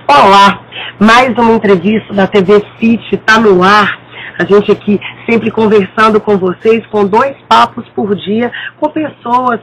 Olá, mais uma entrevista da TV FIT está no ar. A gente aqui sempre conversando com vocês, com 2 papos por dia, com pessoas,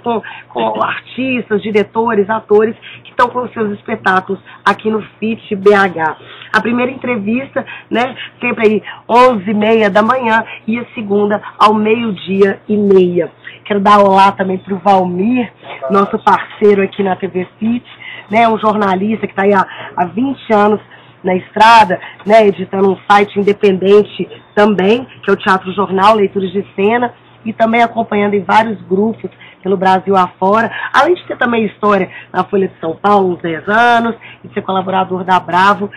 com artistas, diretores, atores que estão com seus espetáculos aqui no FITBH. A primeira entrevista, né, sempre aí 11h30 da manhã e a segunda ao 12h30. Quero dar olá também para o Valmir, nosso parceiro aqui na TV FIT, né, um jornalista que está aí há 20 anos na estrada, né, editando um site independente também, que é o Teatro Jornal, Leituras de Cena, e também acompanhando em vários grupos pelo Brasil afora, além de ter também história na Folha de São Paulo, uns 10 anos, e de ser colaborador da Bravo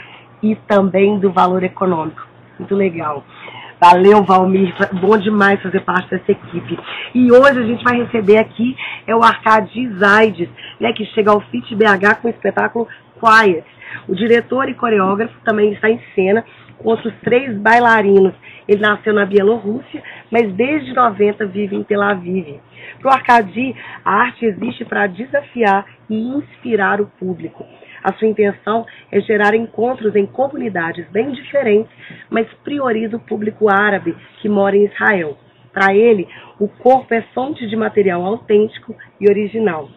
e também do Valor Econômico. Muito legal. Valeu, Valmir, bom demais fazer parte dessa equipe. E hoje a gente vai receber aqui o Arkadi Zaides, né, que chega ao FITBH com o espetáculo Quiet. O diretor e coreógrafo também está em cena com outros 3 bailarinos. Ele nasceu na Bielorrússia, mas desde 90 vive em Tel Aviv. Para o Arkadi, a arte existe para desafiar e inspirar o público. A sua intenção é gerar encontros em comunidades bem diferentes, mas prioriza o público árabe que mora em Israel. Para ele, o corpo é fonte de material autêntico e original.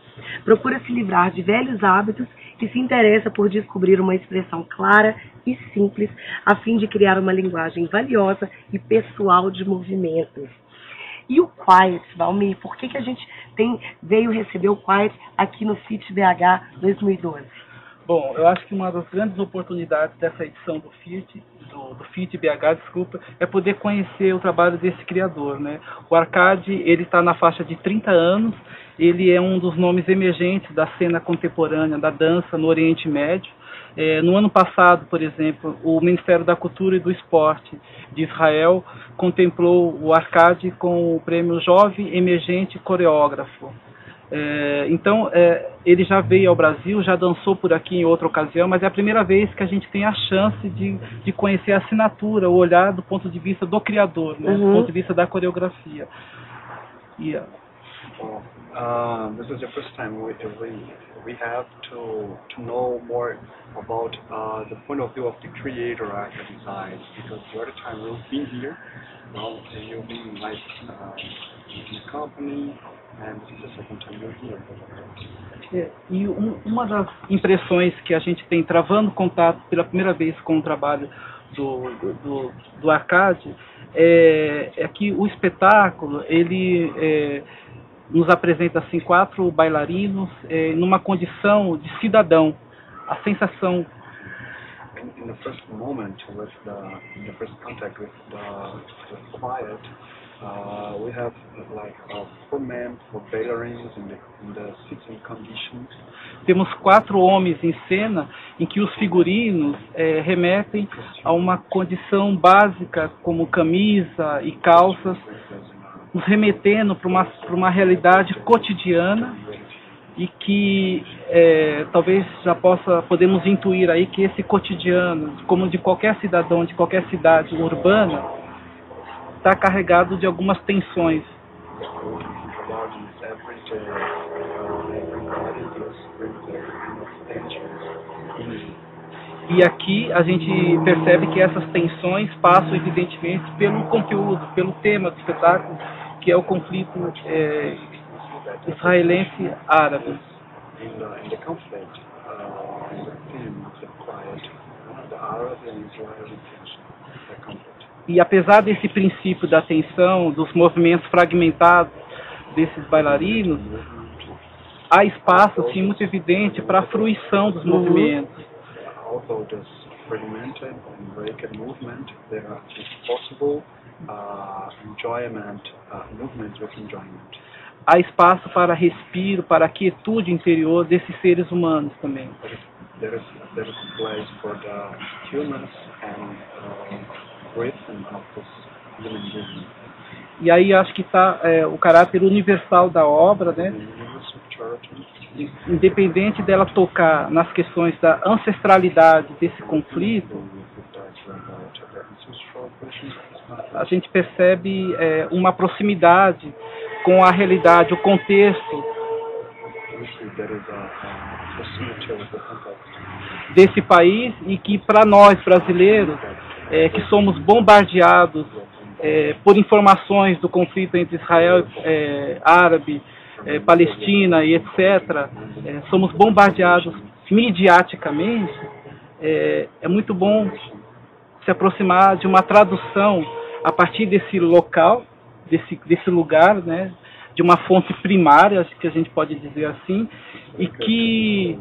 Procura se livrar de velhos hábitos e se interessa por descobrir uma expressão clara e simples, a fim de criar uma linguagem valiosa e pessoal de movimentos. E o Quiet, Valmir, por que a gente veio receber o Quiet aqui no FITBH 2012? Bom, eu acho que uma das grandes oportunidades dessa edição do FITBH, desculpa, é poder conhecer o trabalho desse criador, né? O Arkadi, ele está na faixa de 30 anos, ele é um dos nomes emergentes da cena contemporânea da dança no Oriente Médio. No ano passado, por exemplo, o Ministério da Cultura e do Esporte de Israel contemplou o Arkadi com o prêmio Jovem Emergente Coreógrafo. Então, ele já veio ao Brasil, já dançou por aqui em outra ocasião, mas é a primeira vez que a gente tem a chance de conhecer a assinatura, o olhar do ponto de vista do criador, né? Do ponto de vista da coreografia. This is the first time we have to know more about the point of view of the creator Arkadi Zaides, because the other time we've been here, well, you've been like in the company, and this is the second time you're here. E uma das impressões que a gente tem travando contato pela primeira vez com o trabalho do Arkadi é que o espetáculo, ele nos apresenta assim 4 bailarinos numa condição de cidadão. A sensação in the first moment in the first contact with the Quiet, we have like 4 men, 4 bailarines in the sitting conditions. Temos 4 homens em cena em que os figurinos remetem a uma condição básica como camisa e calças, nos remetendo para uma realidade cotidiana e que talvez já podemos intuir aí que esse cotidiano, como de qualquer cidadão, de qualquer cidade urbana, está carregado de algumas tensões. E aqui a gente percebe que essas tensões passam evidentemente pelo conteúdo, pelo tema do espetáculo, que é o conflito israelense-árabe. E apesar desse princípio da tensão, dos movimentos fragmentados desses bailarinos, há espaço assim, muito evidente para a fruição dos movimentos. Although this fragmented and breaked movement, there is possible enjoyment, movement with enjoyment. Há espaço para respiro, para a quietude interior desses seres humanos também. There is place for the stillness and breathing of this human being. E aí acho que está o caráter universal da obra, né? Independente dela tocar nas questões da ancestralidade desse conflito, a gente percebe uma proximidade com a realidade, o contexto desse país e que para nós brasileiros, que somos bombardeados por informações do conflito entre Israel, árabe, Palestina e etc., somos bombardeados midiaticamente, é muito bom se aproximar de uma tradução a partir desse local, desse lugar, né, de uma fonte primária, acho que a gente pode dizer assim, e que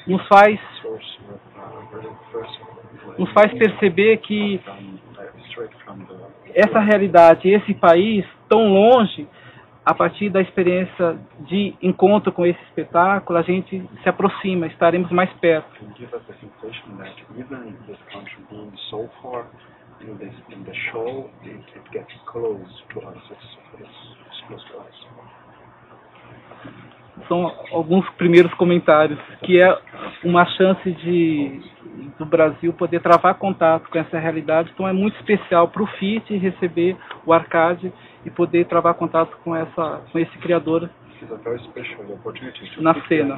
nos faz perceber que essa realidade, esse país tão longe, a partir da experiência de encontro com esse espetáculo, a gente se aproxima, estaremos mais perto. São alguns primeiros comentários, que é uma chance do Brasil poder travar contato com essa realidade. Então é muito especial para o FIT receber o Arkadi e poder travar contato com esse criador na cena.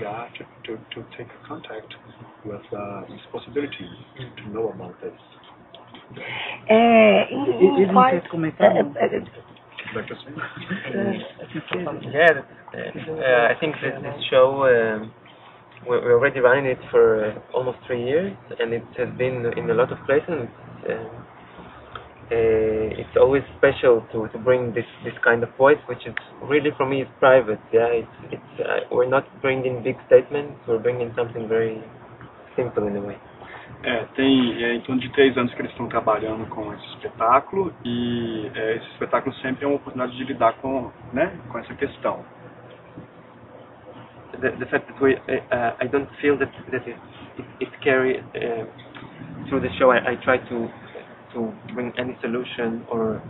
Ele não quer comentar? I think this show, we're already running it for almost 3 years, and it has been in a lot of places. It's always special to bring this kind of voice, which is really, for me, is private. Yeah, we're not bringing big statements. We're bringing something very simple in a way. Tem em torno de 3 anos que eles estão trabalhando com esse espetáculo, e esse espetáculo sempre é uma oportunidade de lidar com essa questão. The fact that I don't feel that it's scary through the show. I try to bring any solution or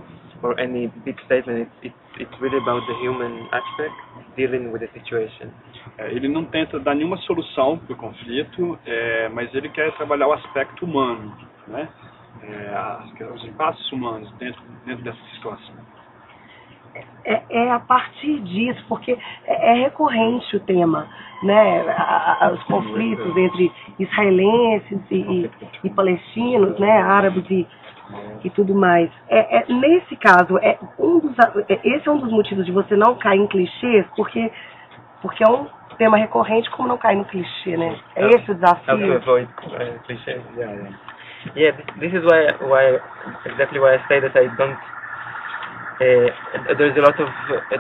any big statement. It's really about the human aspect, dealing with the situation. Ele não tenta dar nenhuma solução para o conflito, mas ele quer trabalhar o aspecto humano, né? Os impasses humanos dentro dessa situação. É a partir disso, porque é recorrente o tema, né? Os conflitos entre israelenses e palestinos, né? Árabes e tudo mais. Nesse caso, esse é um dos motivos de você não cair em clichês, porque é um tema recorrente, como não cair no clichê, né? É esse o desafio. How to avoid clichés. Yeah. This is exactly why I say that I don't. There's a lot of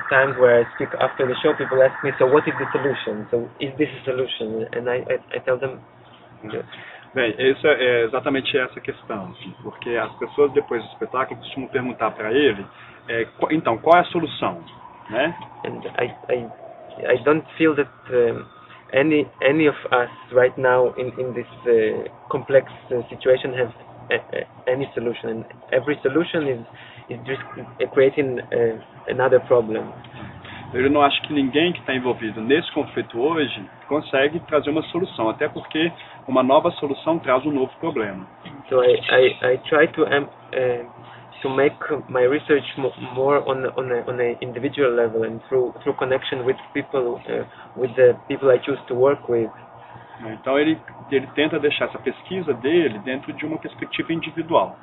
times where I speak after the show. People ask me, so what is the solution? So is this a solution? And I tell them. Bem, isso é exatamente essa questão, porque as pessoas depois do espetáculo costumam perguntar para ele, então, qual é a solução, né? And I don't feel that any of us right now in this complex situation have any solution. And every solution is just creating another problem. Eu não acho que ninguém que está envolvido nesse conflito hoje consegue trazer uma solução, até porque uma nova solução traz um novo problema. So I try to make my research more on a individual level and through connection with people, with the people I choose to work with. Então ele tenta deixar essa pesquisa dele dentro de uma perspectiva individual.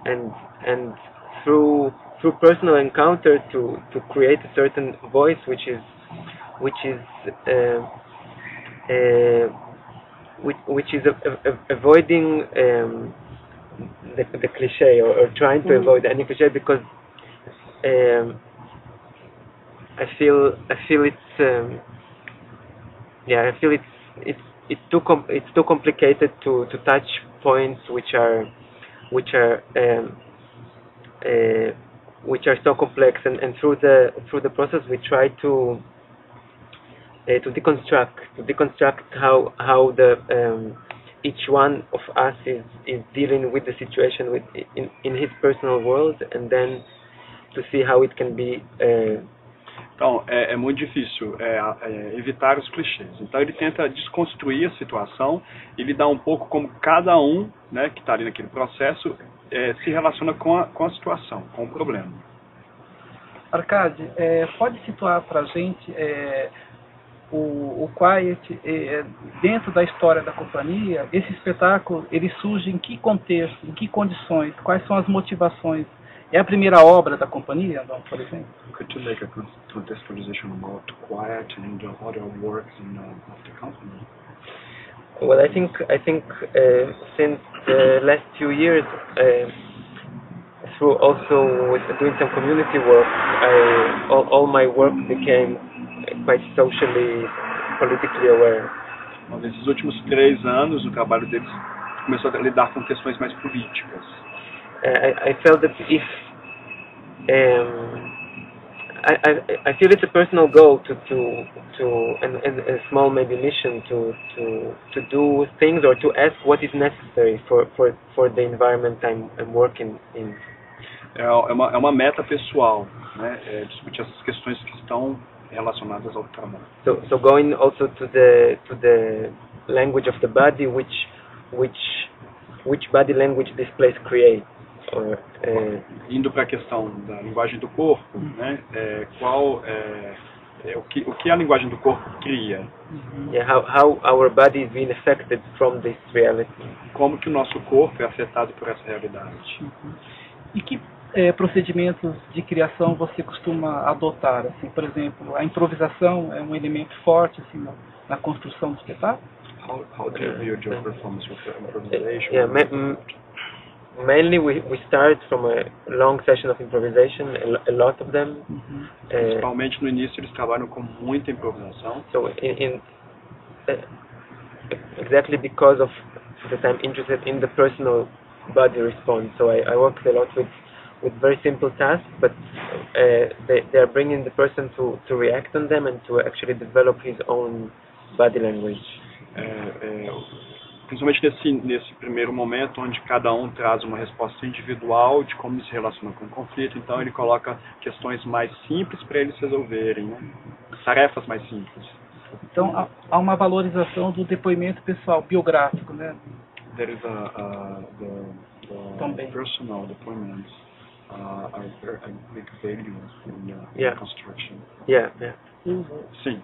And through personal encounter to create a certain voice which is avoiding the cliché or trying to avoid any cliché, because I feel it's too complicated to touch points which are so complex, and through the process we try to deconstruct how the each one of us is dealing with the situation in his personal world, and then to see how it can be. Então, é muito difícil evitar os clichês. Então, ele tenta desconstruir a situação e lidar um pouco como cada um, né, que está ali naquele processo, se relaciona com a situação, com o problema. Arkadi, pode situar para a gente o Quiet, dentro da história da companhia, esse espetáculo, ele surge em que contexto, em que condições, quais são as motivações? É a primeira obra da companhia, não, por exemplo? Could you make a contextualization about Quiet and the other works of the company? Well, I think since the last few years, through also with doing some community work, all my work became quite socially, politically aware. Bom, nesses últimos 3 anos, o trabalho deles começou a lidar com questões mais políticas. I felt that if I feel it's a personal goal and a small maybe mission to do things or to ask what is necessary for the environment I'm working in. É uma meta pessoal, né? Discutir essas questões que estão relacionadas ao trabalho. So going also to the language of the body, which body language this place creates. Indo para a questão da linguagem do corpo, né? O que a linguagem do corpo cria? Yeah, how our body is being affected from this reality. Como que o nosso corpo é afetado por essa realidade? E que procedimentos de criação você costuma adotar? Assim, por exemplo, a improvisação é um elemento forte assim, na construção do espetáculo? How do you view your performance with improvisation? Yeah, mainly we start from a long session of improvisation, a lot of them. Principalmente no início eles trabalham com muita improvisação. So exactly because of that I'm interested in the personal body response. So I work a lot with very simple tasks, but they are bringing the person to react on them and to actually develop his own body language. Principalmente nesse primeiro momento, onde cada um traz uma resposta individual de como se relaciona com o conflito, então ele coloca questões mais simples para eles resolverem, né? Tarefas mais simples. Então há uma valorização do depoimento pessoal, biográfico, né? There is the personal deployments are a big value in the construction. Yeah. Sim.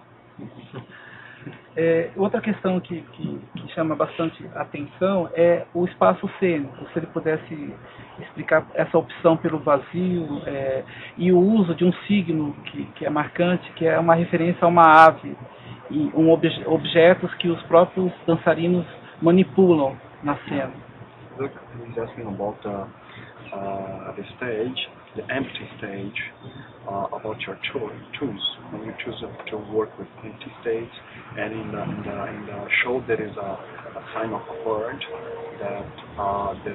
Outra questão que chama bastante atenção é o espaço cênico. Se ele pudesse explicar essa opção pelo vazio e o uso de um signo que é marcante, que é uma referência a uma ave e objetos que os próprios dançarinos manipulam na cena. Look, he's asking about the stage, the empty stage, about your choose. When you choose to work with empty stage, and in the show there is a sign of a bird that the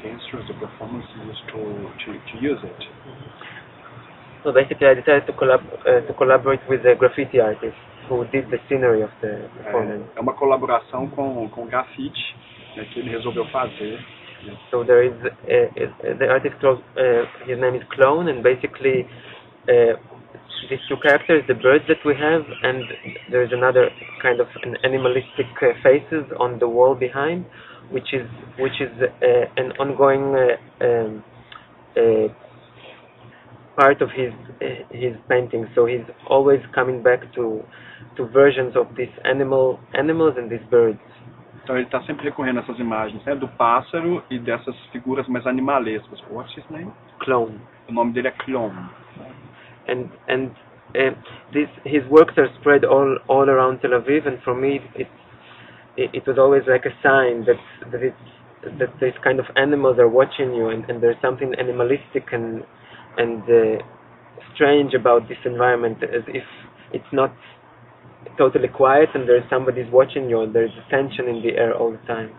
dancers, the performers used to use it. So basically, I decided to collaborate with a graffiti artist who did the scenery of the performance. É uma colaboração com grafite, né, que ele resolveu fazer. So there is the artist, his name is Clone, and basically these two characters, the birds that we have, and there is another kind of an animalistic faces on the wall behind, which is an ongoing part of his painting. So he's always coming back to versions of these animals and these birds. Então ele está sempre recorrendo a essas imagens, né, do pássaro e dessas figuras mais animalescas. What's his name? Clone. O nome dele é Clone. And his works are spread all around Tel Aviv, and for me it was always like a sign that these kind of animals are watching you, and there's something animalistic and strange about this environment, as if it's not totally quiet and there's somebody's watching you, and there's a tension in the air all the time.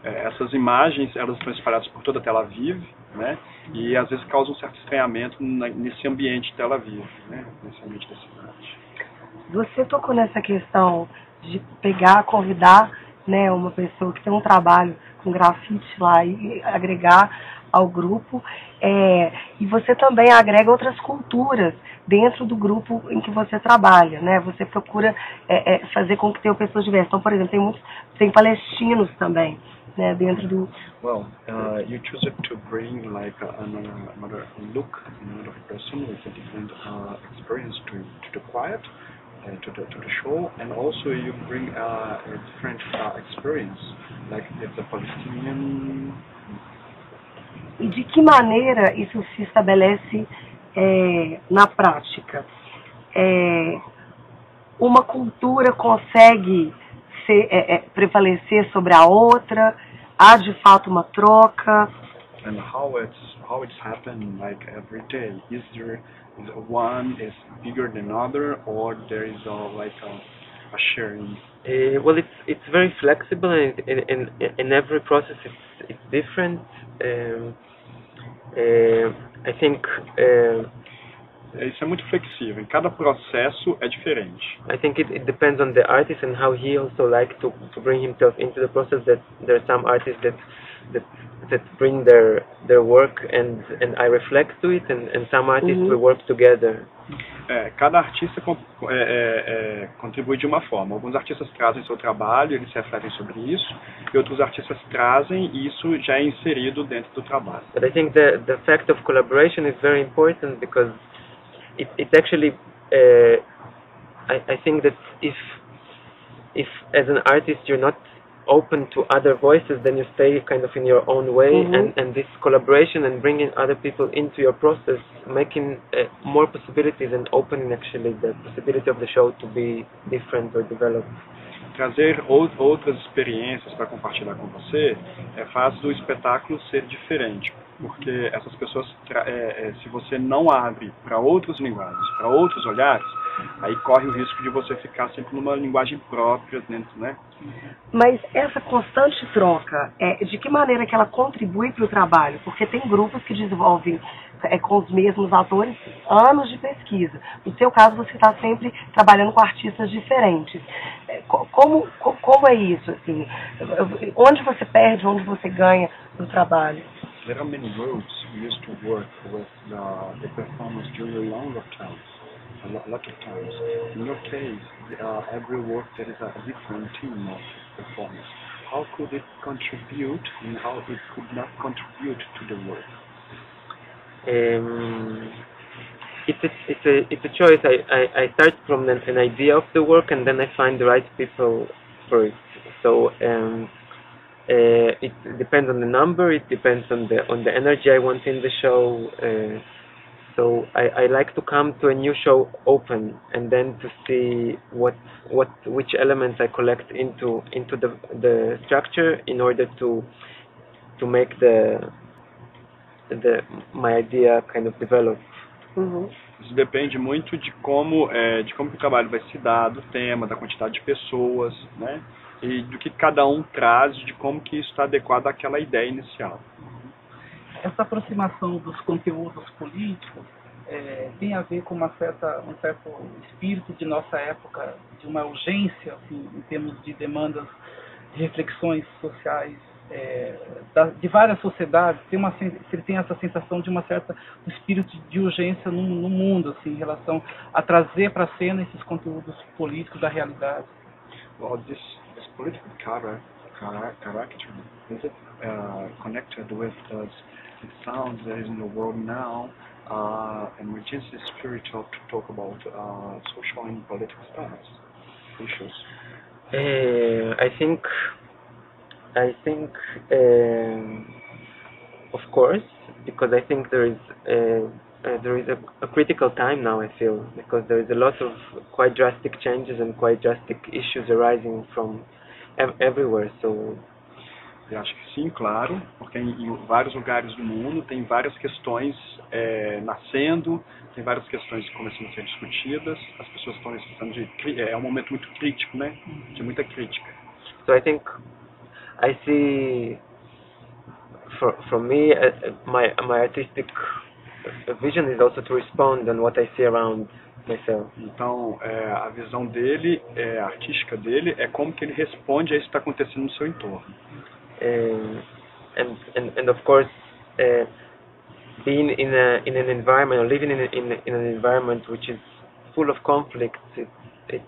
Essas imagens, elas estão espalhadas por toda Tel Aviv, né? E às vezes causam um certo estranhamento nesse ambiente de Tel Aviv, né? Nesse ambiente da cidade. Você tocou nessa questão de convidar, né, uma pessoa que tem um trabalho com grafite lá e agregar ao grupo, e você também agrega outras culturas dentro do grupo em que você trabalha, né? Você procura fazer com que tenham pessoas diversas. Então, por exemplo, tem palestinos também, né, dentro do... Well, you choose to bring like another look, another person with a different experience to the quiet, to the show, and also you bring a different experience, like the Palestinian. E de que maneira isso se estabelece na prática? Uma cultura consegue prevalecer sobre a outra? Há de fato uma troca? And how it's happened like every day? Is there one is bigger than other, or there is a sharing? Well, it's very flexible, and in every process it's different. I think. Isso é muito flexível. Em cada processo é diferente. I think it depends on the artist and how he also like to bring himself into the process. That there are some artists that bring their work and I reflect to it, and some artists we work together. Cada artista contribui de uma forma. Alguns artistas trazem seu trabalho, eles refletem sobre isso, e outros artistas trazem e isso já é inserido dentro do trabalho. But I think the fact of collaboration is very important because it actually I think that if as an artist you're not open to other voices, then you stay kind of in your own way, and this collaboration and bringing other people into your process, making more possibilities and opening actually the possibility of the show to be different or developed. Trazer outras experiências para compartilhar com você faz do espetáculo ser diferente, porque essas pessoas, se você não abre para outras linguagens, para outros olhares, aí corre o risco de você ficar sempre numa linguagem própria dentro, né? Mas essa constante troca, de que maneira que ela contribui para o trabalho? Porque tem grupos que desenvolvem com os mesmos atores anos de pesquisa. No seu caso, você está sempre trabalhando com artistas diferentes. Como é isso? Assim? Onde você perde, onde você ganha no trabalho? There are many groups who used to work with the performers during a long of times. A lot of times. In your case, every work there is a different team of performers. How could it contribute and how it could not contribute to the work? It's a choice. I start from an idea of the work and then I find the right people for it. So it depends on the number. It depends on the energy I want in the show. So I like to come to a new show open and then to see which elements I collect into the structure in order to make my idea kind of develop. Isso depende muito de como o trabalho vai se dar, do tema, da quantidade de pessoas, né? E do que cada um traz, de como que isso está adequado àquela ideia inicial. Essa aproximação dos conteúdos políticos tem a ver com um certo espírito de nossa época, de uma urgência, assim, em termos de demandas, de reflexões sociais de várias sociedades. Ele tem essa sensação de um espírito de urgência no mundo, assim, em relação a trazer para a cena esses conteúdos políticos da realidade. Well, this political character is it connected with the sounds that is in the world now, emergency spirit to talk about social and political issues? I think of course, because I think there is a critical time now, I feel, because there is a lot of quite drastic changes and quite drastic issues arising from everywhere. So eu acho que sim, claro, porque em vários lugares do mundo tem várias questões nascendo, tem várias questões começando a ser discutidas, as pessoas estão necessitando é um momento muito crítico, né? De muita crítica. So I think I see, for me, my artistic vision is also to respond on what I see around myself. Então, a visão dele, a artística dele, é como que ele responde a isso que está acontecendo no seu entorno. And of course, being in an environment or living in an environment which is full of conflicts, it's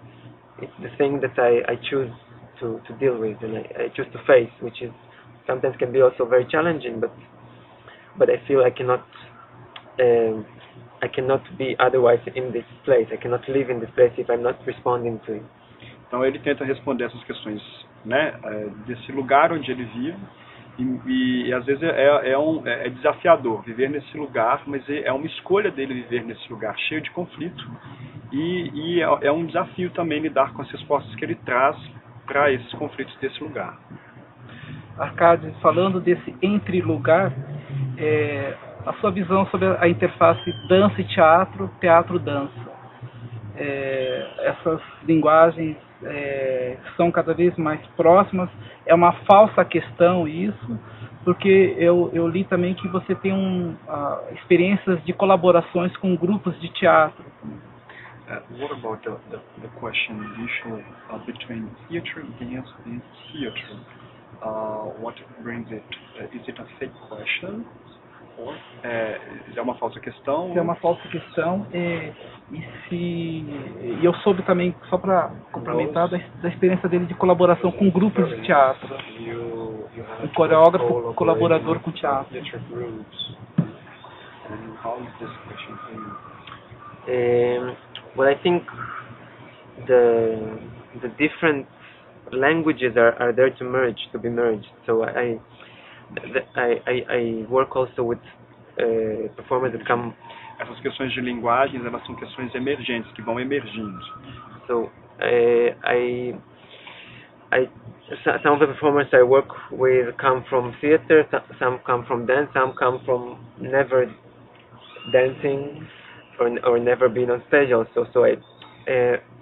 the thing that I choose to deal with and I choose to face, which is sometimes can be also very challenging, but I feel I cannot I cannot be otherwise in this place. I cannot live in this place if I'm not responding to it. Então ele tenta responder essas questões, né, desse lugar onde ele vive, e às vezes é desafiador viver nesse lugar, mas é uma escolha dele viver nesse lugar cheio de conflito, e é um desafio também lidar com as respostas que ele traz para esses conflitos desse lugar. Arkadi, falando desse entre-lugar, a sua visão sobre a interface dança e teatro, teatro-dança. Essas linguagens são cada vez mais próximas. É uma falsa questão isso, porque eu li também que você tem experiências de colaborações com grupos de teatro. What about the question issue between theater, dance, and theater? What brings it? Is it a fake question? Or é uma falsa questão? É uma falsa questão. E eu soube também, só para complementar, da experiência dele de colaboração com grupos de teatro. Um coreógrafo colaborador com teatro. Well, I think the different languages are there to be merged. So I work also with performers that come. Essas questões de linguagens, elas são questões emergentes que vão emergindo. So some of the performers I work with come from theater, some come from dance, some come from never dancing or never been on stage also. So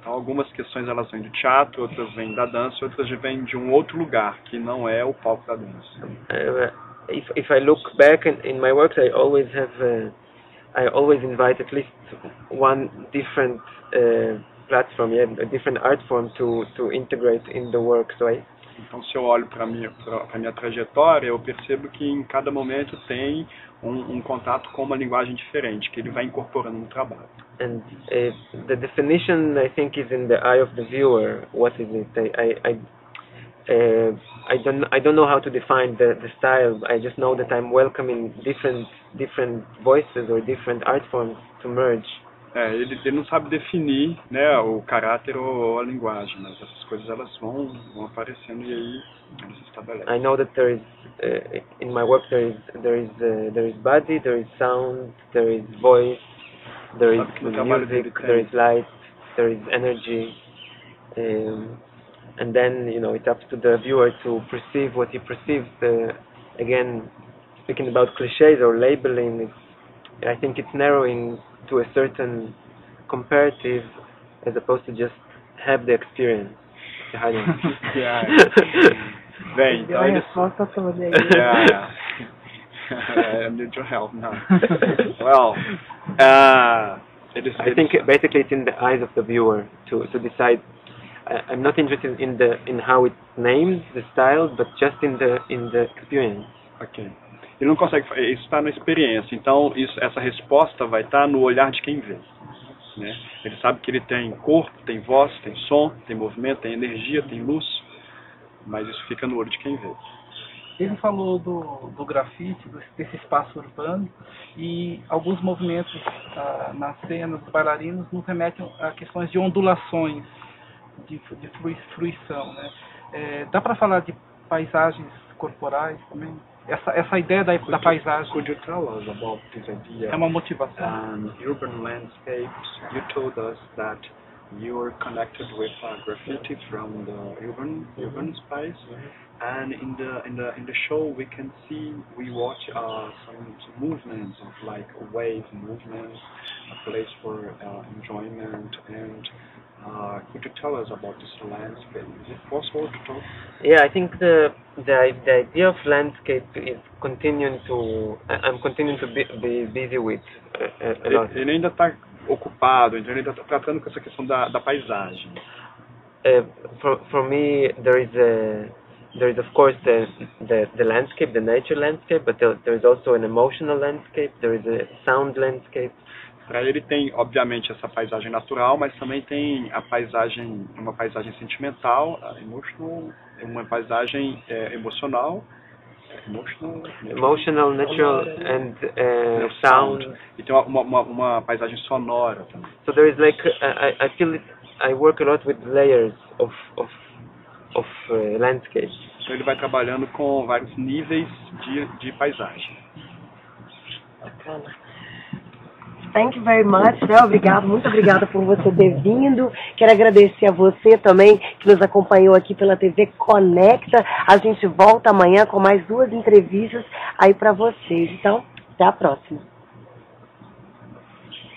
algumas questões elas vêm do teatro, outras vêm da dança, outras vêm de um outro lugar que não é o palco da dança. If I look back in my works, I always invite at least one different platform, a different art form to integrate in the work. So então, se eu olho para minha trajetória, eu percebo que em cada momento tem um contato com uma linguagem diferente que ele vai incorporando no trabalho. And the definition, I think, is in the eye of the viewer. What is it? I don't know how to define the style. I just know that I'm welcoming different voices or different art forms to merge. Ele não sabe definir, né, o caráter ou a linguagem, mas essas coisas elas vão aparecendo e aí eles se estabelecem. I know that there is in my work there is body, there is sound, there is voice, there is music, there is light, there is energy, and then it's up to the viewer to perceive what he perceives. Again, speaking about clichés or labeling, I think it's narrowing to a certain comparative as opposed to just have the experience. Bem, então eles... I need your help now. Well, I think basically it's in the eyes of the viewer to decide. I'm not interested in how it's named, the style, but just in the experience. Okay. Ele não consegue, isso está na experiência, então essa resposta vai estar no olhar de quem vê, né? Ele sabe que ele tem corpo, tem voz, tem som, tem movimento, tem energia, tem luz, mas isso fica no olho de quem vê. Ele falou do grafite, desse espaço urbano, e alguns movimentos na cena dos bailarinos nos remetem a questões de ondulações, de fruição, né? Dá para falar de paisagens corporais também? Essa ideia da paisagem. Could you tell us about this idea? É uma motivação. Urban landscapes. You told us that you are connected with graffiti from the urban space, and in the show we watch some movements of like a wave movement, a place for enjoyment and. Could you tell us about this landscape? Is it possible to talk? Yeah, I think the idea of landscape is continuing to. I'm continuing to be busy with a lot. Ele ainda está ocupado, então ele ainda está tratando com essa questão da paisagem. For me, there is of course the landscape, the nature landscape, but there is also an emotional landscape. There is a sound landscape. Para ele tem, obviamente, essa paisagem natural, mas também tem uma paisagem sentimental, emotional, uma paisagem emocional, Emotional, natural, and sound. E tem uma paisagem sonora também. So there is like I feel I work a lot with layers of landscape. Então ele vai trabalhando com vários níveis de paisagem. Bacana. Thank you very much, né? Obrigado, muito obrigada por você ter vindo. Quero agradecer a você também que nos acompanhou aqui pela TV Conecta. A gente volta amanhã com mais 2 entrevistas aí para vocês. Então, até a próxima.